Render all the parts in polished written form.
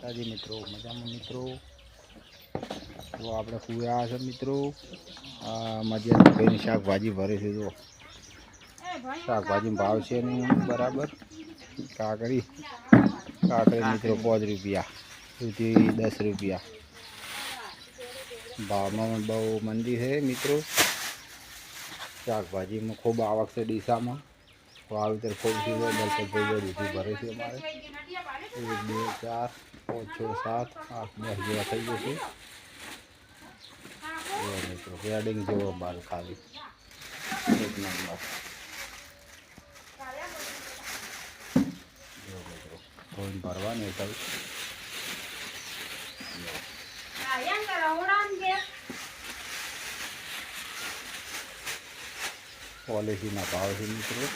માતાજી મિત્રો, મજામાં મિત્રો. તો આપણે પૂરા છે મિત્રો. મધ્યાહન ભાઈની શાકભાજી ભરે છે. જો શાકભાજી ભાવ છે નહીં બરાબર. કાકડી મિત્રો 5 રૂપિયા સુધી 10 રૂપિયા ભાવમાં બહુ મંદી છે મિત્રો. શાકભાજીમાં ખૂબ આવક છે. ડીસામાં વાવેતર ખૂબ છે. દૂધી ભરે છે અમારે 1 2 4 5 6 7 8 10 જેવા થઈ જશે મિત્રો. વેડિંગ જેવો માલ ખાલી એક નંબર. થોડી ભરવાની થાય. પોલિસીના ભાવ છે મિત્રો.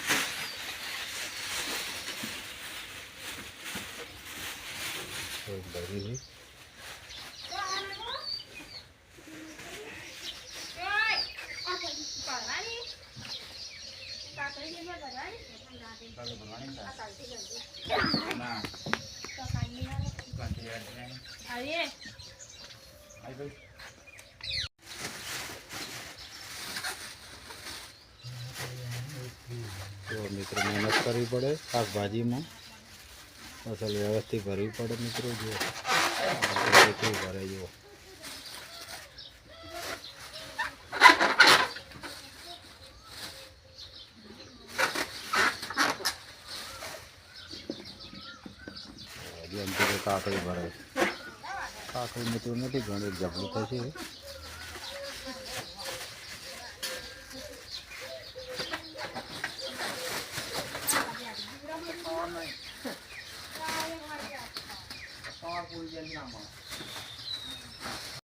ભરી છે. તો મિત્રો મહેનત કરવી પડે શાકભાજીમાં. ફસલ વ્યવસ્થિત ભરવી પડે મિત્રો. જો ભરે જો કાકડી ભરે. કાકડી મિત્રો નથી ઘણી જબરું થશે.